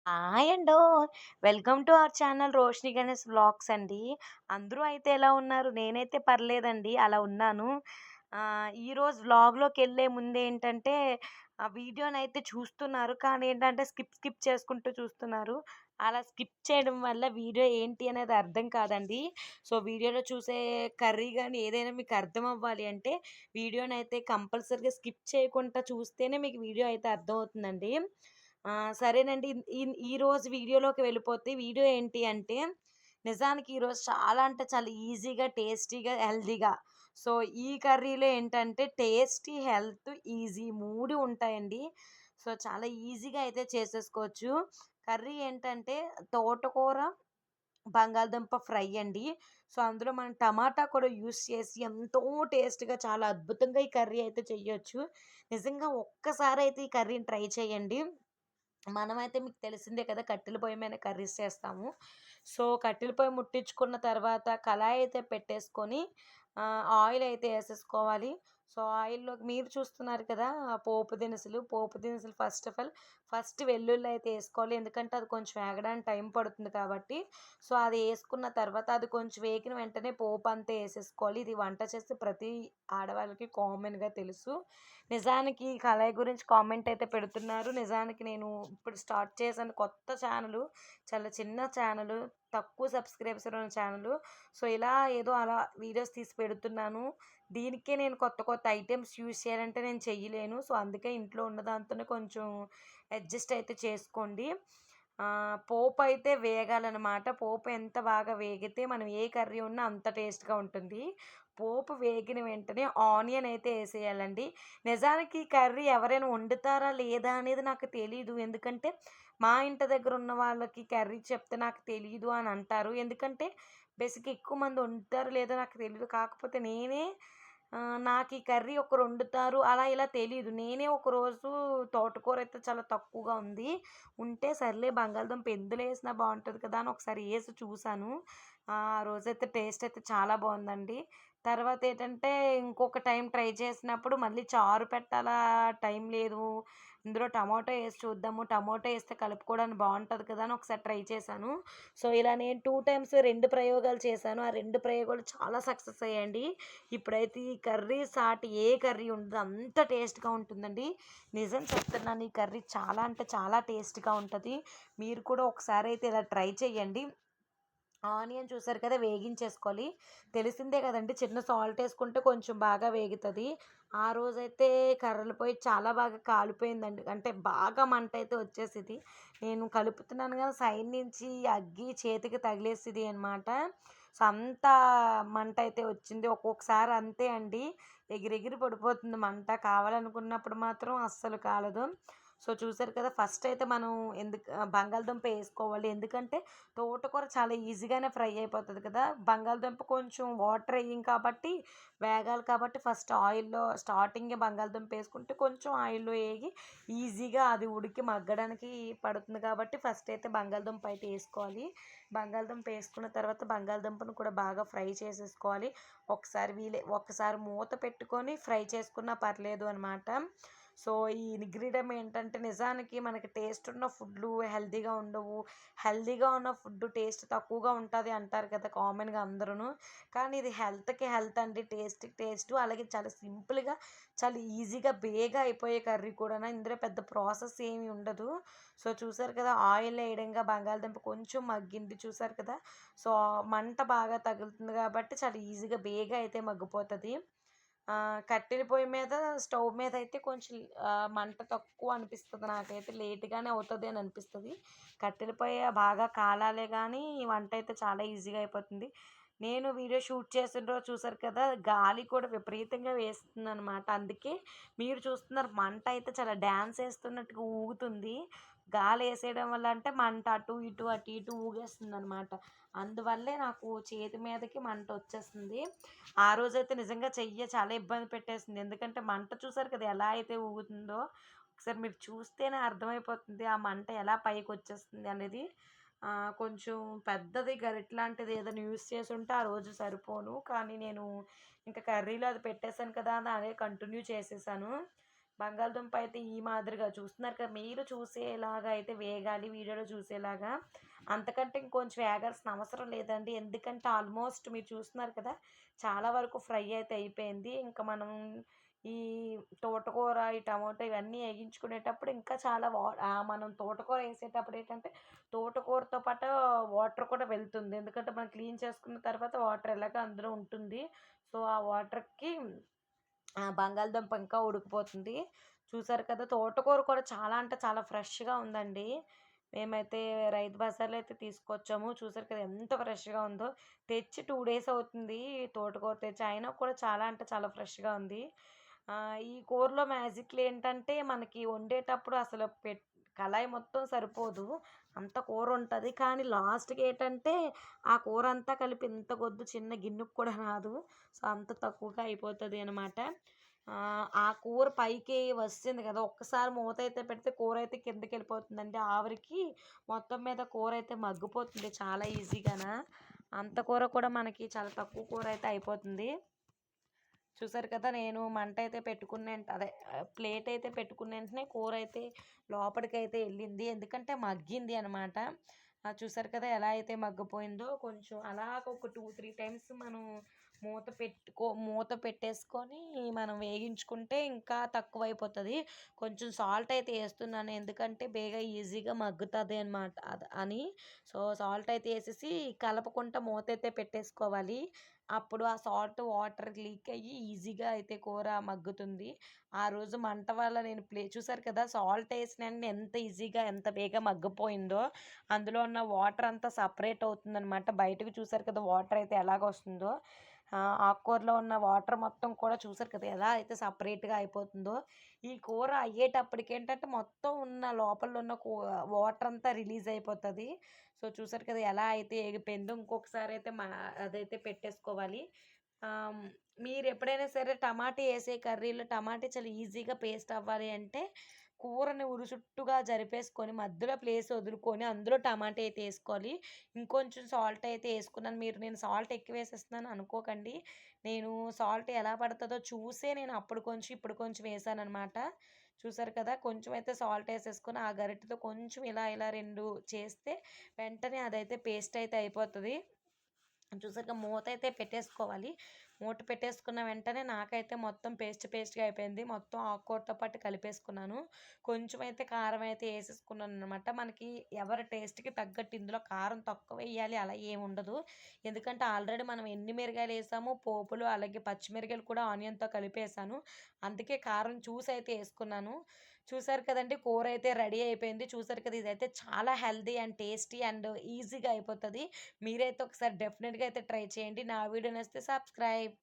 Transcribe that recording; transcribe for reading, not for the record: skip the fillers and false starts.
Hi అండో! Welcome to our channel Roshini Ganesh vlogs అండి. అందరూ అయితే ఎలా ఉన్నారు? నేనైతే పర్లేదండి అలా ఉన్నాను. ఈరోజు వ్లాగ్‌లోకెళ్ళే ముందేంటంటే వీడియోనైతే చూస్తున్నారు. కానీ ఏంటంటే స్కిప్ చేసుకుంటూ చూస్తున్నారు. అలా స్కిప్ చేయడం వల్ల వీడియో ఏంటి అనేది అర్థం కాదండి. సో, వీడియోలో చూసే కర్రీ గాని ఏదైనా మీకు అర్థం అవ్వాలి అంటే వీడియోనైతే కంపల్సరీగా స్కిప్ చేయకుండా చూస్తేనే మీకు వీడియో అయితే అర్థమవుతుందండి. సరేనండి. ఈరోజు వీడియోలోకి వెళ్ళిపోతే వీడియో ఏంటి అంటే, నిజానికి ఈరోజు చాలా అంటే చాలా ఈజీగా, టేస్టీగా, హెల్తీగా సో, ఈ కర్రీలో ఏంటంటే టేస్టీ, హెల్త్, ఈజీ 3 ఉంటాయండి. సో, చాలా ఈజీగా అయితే చేసేసుకోవచ్చు. కర్రీ ఏంటంటే తోటకూర, బంగాళదుంప ఫ్రై అండి. సో, అందులో మనం టమాటా కూడా యూజ్ చేసి ఎంతో టేస్ట్‌గా చాలా అద్భుతంగా ఈ కర్రీ అయితే చెయ్యొచ్చు. నిజంగా ఒక్కసారైతే ఈ కర్రీని ట్రై చేయండి. మనమైతే మీకు తెలిసిందే కదా! కట్టెల పొయ్యి మీద కర్రీస్ చేస్తాము. సో, కట్టెల పొయ్యి ముట్టించుకున్న తర్వాత కళాయి అయితే పెట్టేసుకొని ఆయిల్ అయితే ఏసేసుకోవాలి. సో, ఆయిల్‌లోకి మీరు చూస్తున్నారు కదా! పోపు దినుసులు ఫస్ట్ వెల్లుల్లి అయితే ఏసుకోవాలి. ఎందుకంటే అది కొంచెం వేగడానికి టైం పడుతుంది కాబట్టి. సో, అది ఏసుకున్న తర్వాత అది కొంచెం వేగిన వెంటనే పోపంతా ఏసేసుకోవాలి. ఇది వంట చేసే ప్రతి ఆడవాళ్ళకి కామన్‌గా తెలుసు. నిజానికి ఈ కళాయి గురించి కామెంట్ అయితే పెడుతున్నారు. నిజానికి నేను ఇప్పుడు స్టార్ట్ చేశాను కొత్త ఛానలు. చాలా చిన్న ఛానలు. తక్కువ సబ్‌స్క్రైబర్స్ ఉన్న ఛానలు. సో, ఇలా ఏదో అలా వీడియోస్ తీసి పెడుతున్నాను. దీనికే నేను కొత్త కొత్త ఐటెమ్స్ యూజ్ చేయాలంటే నేను చెయ్యలేను. సో, అందుకే ఇంట్లో ఉన్న దాంతోనే కొంచెం అడ్జస్ట్ అయితే చేసుకోండి. పోపయితే వేగాలనమాట. పోపు ఎంత బాగా వేగితే మనం ఏ కర్రీ ఉన్నా అంత టేస్ట్‌గా ఉంటుంది. పోపు వేగిన వెంటనే ఆనియన్ అయితే ఏసేయాలండి. నిజానికి ఈ కర్రీ ఎవరైనా వండుతారా లేదా అనేది నాకు తెలీదు. ఎందుకంటే మా ఇంటి దగ్గర ఉన్న వాళ్ళకి కర్రీ చెప్తే నాకు తెలీదు అని అంటారు. ఎందుకంటే బేసిక్‌గా ఎక్కువ మంది వండుతారో లేదో నాకు తెలీదు. కాకపోతే నేనే నాకు ఈ కర్రీ ఒకరు వండుతారు అలా ఇలా తెలీదు. నేనే ఒకరోజు తోటకూర అయితే చాలా తక్కువగా ఉంది. ఉంటే సర్లే బంగాళదుంప ఎందులో ఏసినా బావుంటది కదా! అని ఒకసారి ఏసి చూసాను. ఆ రోజైతే టేస్ట్ అయితే చాలా బావుందండి. తర్వాతేంటంటే ఇంకొక టైం ట్రై చేసినప్పుడు మళ్ళీ చారు పెట్టాలా టైం లేదు. ఇందులో టమాటో ఏసి చూద్దాము. టమాటో ఏస్తే కలుపుకోవడానికి బావుంటది కదా! అని ఒకసారి ట్రై చేశాను. సో, ఇలా నేను 2 టైమ్స్ 2 ప్రయోగాలు చేశాను. ఆ 2 ప్రయోగాలు చాలా సక్సెస్ అయ్యాయండి. ఇప్పుడైతే ఈ కర్రీ సాటి ఏ కర్రీ ఉండదు. అంత టేస్ట్‌గా ఉంటుందండి. నిజం చెప్తున్నాను ఈ కర్రీ చాలా అంటే చాలా టేస్ట్‌గా ఉంటది. మీరు కూడా ఒకసారైతే ఇలా ట్రై చేయండి. ఆనియన్ చూసారు కదా! వేగించేసుకోవాలి. తెలిసిందే కదండీ! చిన్న సాల్ట్ ఏసుకుంటే కొంచెం బాగా వేగుతది. ఆ రోజైతే కర్రల పొయ్యి చాలా బాగా కాలిపోయిందండి. అంటే బాగా మంటైతే వచ్చేసిద్ది. నేను కలుపుతున్నాను కదా! సైడ్ నుంచి అగ్గి చేతికి తగిలేసిద్ది అనమాట. సో, అంత మంటైతే వచ్చింది. ఒక్కొక్కసారి అంతే అండి. ఎగిరెగిరి పడిపోతుంది మంట. కావాలనుకున్నప్పుడు మాత్రం అస్సలు కాలదు. సో, చూసారు కదా! ఫస్ట్ అయితే మనం బంగాళదుంప ఏసుకోవాలి. ఎందుకంటే తోటకూర చాలా ఈజీగానే ఫ్రై అయిపోతది కదా! బంగాళదుంప కొంచెం వాటర్ ఎయ్యం కాబట్టి వేగాలి కాబట్టి ఫస్ట్ ఆయిల్‌లో స్టార్టింగే బంగాళదుంప ఏసుకుంటే కొంచెం ఆయిల్‌లో ఏగి ఈజీగా అది ఉడికి మగ్గడానికి పడుతుంది కాబట్టి ఫస్ట్ అయితే బంగాళదుంప అయితే ఏసుకోవాలి. బంగాళదుంప ఏసుకున్న తర్వాత బంగాళదుంపను కూడా బాగా ఫ్రై చేసేసుకోవాలి. ఒక్కసారి మూత పెట్టుకొని ఫ్రై చేసుకున్నా పర్లేదు అనమాట. సో, ఈ ఇంగ్రీడియం ఏంటంటే నిజానికి మనకి టేస్ట్ ఉన్న ఫుడ్‌లు హెల్తీగా ఉండవు. హెల్తీగా ఉన్న ఫుడ్ టేస్ట్ తక్కువగా ఉంటది అంటారు కదా! కామన్‌గా అందరూను. కానీ ఇది హెల్త్‌కి హెల్త్ అండి. టేస్ట్‌కి టేస్టు. అలాగే చాలా సింపుల్‌గా, చాలా ఈజీగా బేగా అయిపోయే కర్రీ కూడాను. ఇందులో పెద్ద ప్రాసెస్ ఏమి ఉండదు. సో, చూసారు కదా! ఆయిల్ ఎయడంగా బంగాళదుంప కొంచెం మగ్గింది చూసారు కదా! సో, మంట బాగా తగులుతుంది కాబట్టి చాలా ఈజీగా బేగా అయితే మగ్గిపోతది. కట్టెల పొయ్యి మీద, స్టవ్ మీద అయితే కొంచెం మంట తక్కువ అనిపిస్తది నాకైతే. లేట్‌గానే అవుతది అని అనిపిస్తది. కట్టెల పొయ్య బాగా కాలాలే గానీ, వంటయితే చాలా ఈజీగా అయిపోతుంది. నేను వీడియో షూట్ చేసిన రోజు చూసారు కదా! గాలి కూడా విపరీతంగా వేస్తుందనమాట. అందుకే మీరు చూస్తున్నారు మంటయితే చాలా డాన్స్ ఏస్తున్నట్టుగా ఊగుతుంది. గాలేసేయడం వల్ల అంటే మంట అటు ఇటు ఊగేస్తుందనమాట. అందువల్లే నాకు చేతి మీదకి మంటొచ్చేస్తుంది. ఆ రోజైతే నిజంగా చెయ్య చాలా ఇబ్బంది పెట్టేసింది. ఎందుకంటే మంట చూసారు కదా! ఎలా అయితే ఊగుతుందో. ఒకసారి మీరు చూస్తేనే అర్థమైపోతుంది. ఆ మంట ఎలా పైకొచ్చేస్తుంది అనేది. కొంచెం పెద్దది గరిటెలాంటిది ఏదైనా యూజ్ చేసుంటే ఆ రోజు సరిపోను. కానీ నేను ఇంక కర్రీలో అది పెట్టేసాను కదా! అని అదే కంటిన్యూ చేసేసాను. బంగాళదుంప అయితే ఈ మాదిరిగా చూస్తున్నారు కదా, మీరు చూసేలాగా అయితే వేగాలి వీడియోలో చూసేలాగా. అంతకంటే ఇంకొంచెం వేగాల్సిన అవసరం లేదండి. ఎందుకంటే ఆల్మోస్ట్ మీరు చూస్తున్నారు కదా, చాలా వరకు ఫ్రై అయితే అయిపోయింది. ఇంకా మనం ఈ తోటకూర, ఈ టమాటో ఇవన్నీ వేగించుకునేటప్పుడు ఇంకా చాలా మనం తోటకూర వేసేటప్పుడు ఏంటంటే తోటకూరతో పాటు వాటర్ కూడా వెళ్తుంది. ఎందుకంటే మనం క్లీన్ చేసుకున్న తర్వాత వాటర్ ఎలాగో అందులో ఉంటుంది. సో, ఆ వాటర్‌కి బంగాళదుంప ఇంకా ఉడికిపోతుంది. చూసారు కదా, తోటకూర కూడా చాలా అంటే చాలా ఫ్రెష్‌గా ఉందండి. మేమైతే రైతు బజార్‌లో అయితే తీసుకొచ్చాము. చూసారు కదా ఎంత ఫ్రెష్‌గా ఉందో. తెచ్చి 2 డేస్ అవుతుంది తోటకూర తెచ్చి. అయినా కూడా చాలా అంటే చాలా ఫ్రెష్‌గా ఉంది. ఈ కూరలో మ్యాజిక్‌లు ఏంటంటే మనకి వండేటప్పుడు అసలు కళాయి మొత్తం సరిపోదు. అంత కూర ఉంటది. కానీ లాస్ట్‌కి ఏంటంటే ఆ కూర అంతా కలిపి ఇంత గొద్దు చిన్న గిన్నెకి కూడా రాదు. సో, అంత తక్కువగా అయిపోతది అనమాట. ఆ కూర పైకి వస్తుంది కదా, ఒక్కసారి మూత అయితే పెడితే కూర అయితే కిందకెళ్ళిపోతుందండి. ఆవిరికి మొత్తం మీద కూర అయితే మగ్గిపోతుంది చాలా ఈజీగాన. అంత కూర కూడా మనకి చాలా తక్కువ కూర అయితే అయిపోతుంది. చూసారు కదా, నేను మంట అయితే అదే ప్లేట్ అయితే పెట్టుకున్న వెంటనే కూర అయితే లోపలికైతే వెళ్ళింది. ఎందుకంటే మగ్గింది అనమాట. చూసారు కదా ఎలా అయితే మగ్గిపోయిందో. కొంచెం అలాగ ఒక 2, 3 టైమ్స్ మనం మూత పెట్టేసుకొని మనం వేగించుకుంటే ఇంకా తక్కువైపోతది. కొంచెం సాల్ట్ అయితే ఏస్తున్నాను. ఎందుకంటే ఈజీగా మగ్గుతది అనమాట అని. సో, సాల్ట్ అయితే ఏసేసి కలపకుండా మూతైతే పెట్టేసుకోవాలి. అప్పుడు ఆ సాల్ట్ వాటర్ లీక్ అయ్యి ఈజీగా అయితే కూర మగ్గుతుంది. ఆ రోజు మంట వల్ల నేను చూసారు కదా, సాల్ట్ ఏసిన వెంటనే ఎంత ఈజీగా ఎంత బేగా మగ్గిపోయిందో. అందులో ఉన్న వాటర్ అంతా సపరేట్ అవుతుందనమాట. బయటకి చూసారు కదా వాటర్ అయితే ఎలాగొస్తుందో. ఆకుకూరలో ఉన్న వాటర్ మొత్తం కూడా చూసారు కదా ఎలా అయితే సపరేట్‌గా అయిపోతుందో. ఈ కూర అయ్యేటప్పటికేంటంటే మొత్తం ఉన్న లోపల ఉన్న వాటర్ అంతా రిలీజ్ అయిపోతది. సో, చూసారు కదా ఎలా అయితే ఎగిపోయిందో. ఇంకొకసారి అయితే అదైతే పెట్టేసుకోవాలి. ఆహ్, మీరెప్పుడైనా సరే టమాటా ఏసే కర్రీలో టమాటా చాలా ఈజీగా పేస్ట్ అవ్వాలి అంటే కూరని ఉరుచుట్టుగా జరిపేసుకొని మధ్యలో ప్లేస్ వదులుకొని అందులో టమాటా అయితే ఏసుకోవాలి. ఇంకొంచెం సాల్ట్ అయితే ఏసుకున్నాను. నేను సాల్ట్ ఎక్కువేసేస్తున్నాను అనుకోకండి. నేను సాల్ట్ ఎలా పడతదో చూసే నేను అప్పుడు కొంచెం, ఇప్పుడు కొంచెం వేసాననమాట. చూసారు కదా, కొంచెం అయితే సాల్ట్ ఏసేసుకొని ఆ గరిటెతో కొంచెం ఇలా ఇలా 2 చేస్తే వెంటనే అదైతే పేస్ట్ అయితే అయిపోతది. చూసారుగా మూత అయితే పెట్టేసుకోవాలి. మూత పెట్టేసుకున్న వెంటనే నాకైతే మొత్తం పేస్ట్‌గా అయిపోయింది. మొత్తం ఆకుకూరతో పాటు కలిపేసుకున్నాను. కొంచెం అయితే కారం అయితే ఏసేసుకున్నాననమాట. మనకి ఎవరి టేస్ట్‌కి తగ్గట్టు ఇందులో కారం తక్కువెయ్యాలి అలా ఏముండదు. ఎందుకంటే ఆల్రెడీ మనం ఎన్ని మిరగాయలేసామో పోపులు, అలాగే పచ్చిమిరగాయలు కూడా ఆనియన్‌తో కలిపేసాను. అందుకే కారం చూసయితే యేసుకున్నాను. చూసారు కదండీ, కూరైతే రెడీ అయిపోయింది. చూసారు కదా, ఇదైతే చాలా హెల్తీ అండ్ టేస్టీ అండ్ ఈజీగా అయిపోతది. మీరైతే ఒకసారి డెఫినిట్‌గా అయితే ట్రై చేయండి. నా వీడియో నచ్చితే సబ్స్క్రైబ్.